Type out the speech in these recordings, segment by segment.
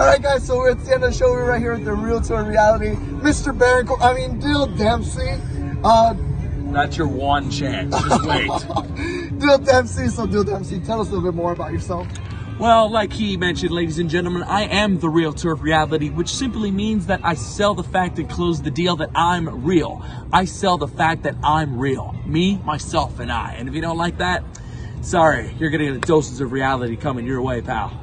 Alright guys, so we're at the end of the show. We're right here with the Realtor Reality, Mr. Dyl Dempsey. That's your one chance. Just wait. Dyl Dempsey. So Dyl Dempsey, tell us a little bit more about yourself. Well, like he mentioned, ladies and gentlemen, I am the Realtor of Reality, which simply means that I sell the fact and close the deal that I'm real. I sell the fact that I'm real. Me, myself, and I. And if you don't like that, sorry, you're going to get doses of reality coming your way, pal.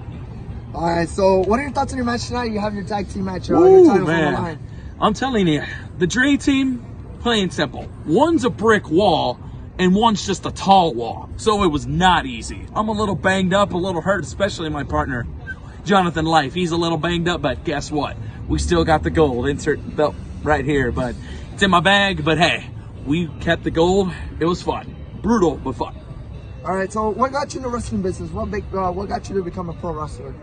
All right, so what are your thoughts on your match tonight? You have your tag team match. Your titles on the line. I'm telling you, the Dre team, plain simple. One's a brick wall, and one's just a tall wall. So it was not easy. I'm a little banged up, a little hurt, especially my partner, Jonathan Life. He's a little banged up, but guess what? We still got the gold. Insert belt right here, but it's in my bag. But hey, we kept the gold. It was fun. Brutal, but fun. All right, so what got you in the wrestling business? What got you to become a pro wrestler?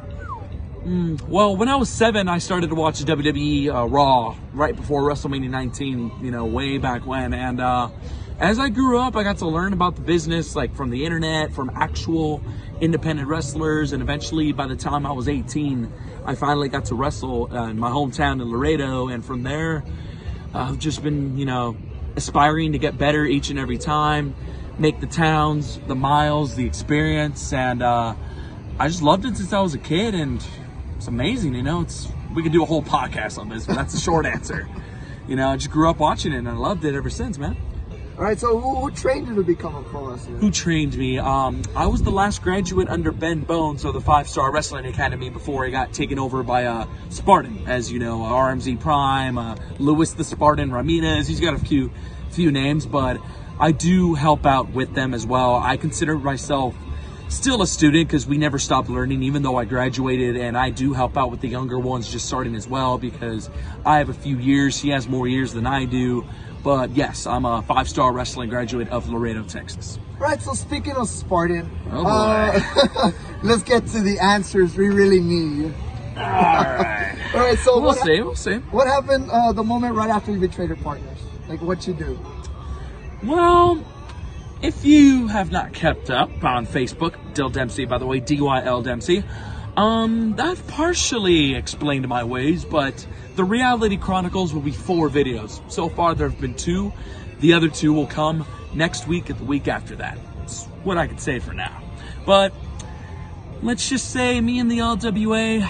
Well, when I was 7, I started to watch WWE Raw right before WrestleMania 19, way back when. And as I grew up, I got to learn about the business, like from the internet, from actual independent wrestlers. And eventually, by the time I was 18, I finally got to wrestle in my hometown in Laredo. And from there, I've just been, aspiring to get better each and every time, make the towns, the miles, the experience. And I just loved it since I was a kid. And it's amazing, we could do a whole podcast on this, but that's the short answer. I just grew up watching it and I loved it ever since, man. All right, so who trained you to become a pro wrestler? Who trained me? I was the last graduate under Ben Bones of the 5-Star Wrestling Academy before I got taken over by Spartan, as you know, RMZ Prime, Louis the Spartan Ramirez. He's got a few names, but I do help out with them as well. I consider myself still a student because we never stop learning, even though I graduated, and I do help out with the younger ones just starting as well because I have a few years. He has more years than I do. But yes, I'm a 5-star wrestling graduate of Laredo, Texas. Right, so speaking of Spartan, oh boy. Let's get to the answers we really need. All right. All right, so we'll see. What happened the moment right after you betrayed your partners? Like, what you do? Well, if you have not kept up on Facebook, Dyl Dempsey, by the way, DYL Dempsey, I've partially explained my ways, but the Reality Chronicles will be 4 videos. So far, there have been 2. The other 2 will come next week and the week after that. That's what I can say for now. But let's just say me and the LWA,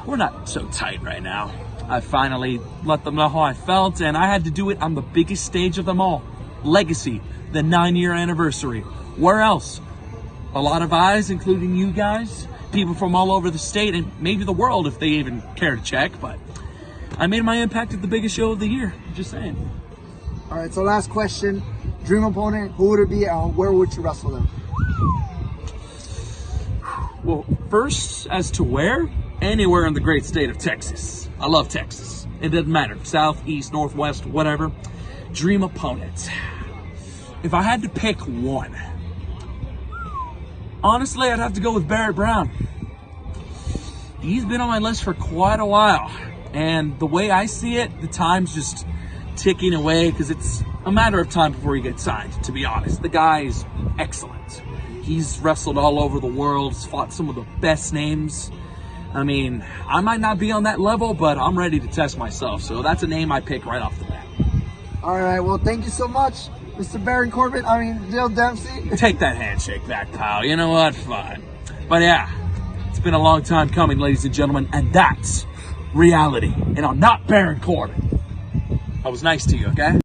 we're not so tight right now. I finally let them know how I felt, and I had to do it on the biggest stage of them all. Legacy, the 9-year anniversary. Where else? A lot of eyes, including you guys, people from all over the state and maybe the world if they even care to check, but I made my impact at the biggest show of the year. Just saying. All right, so last question. Dream opponent, who would it be and where would you wrestle them? Well, first, as to where, anywhere in the great state of Texas. I love Texas. It doesn't matter, south, east, northwest, whatever. Dream opponent. If I had to pick one, honestly, I'd have to go with Barrett Brown. He's been on my list for quite a while. And the way I see it, the time's just ticking away because it's a matter of time before he gets signed, to be honest. The guy is excellent. He's wrestled all over the world, he's fought some of the best names. I mean, I might not be on that level, but I'm ready to test myself. So that's a name I pick right off the bat. All right, well, thank you so much, Mr. Dyl Dempsey. Take that handshake back, pal. You know what? Fine. But yeah, it's been a long time coming, ladies and gentlemen, and that's reality. And I'm not Baron Corbin. I was nice to you, okay?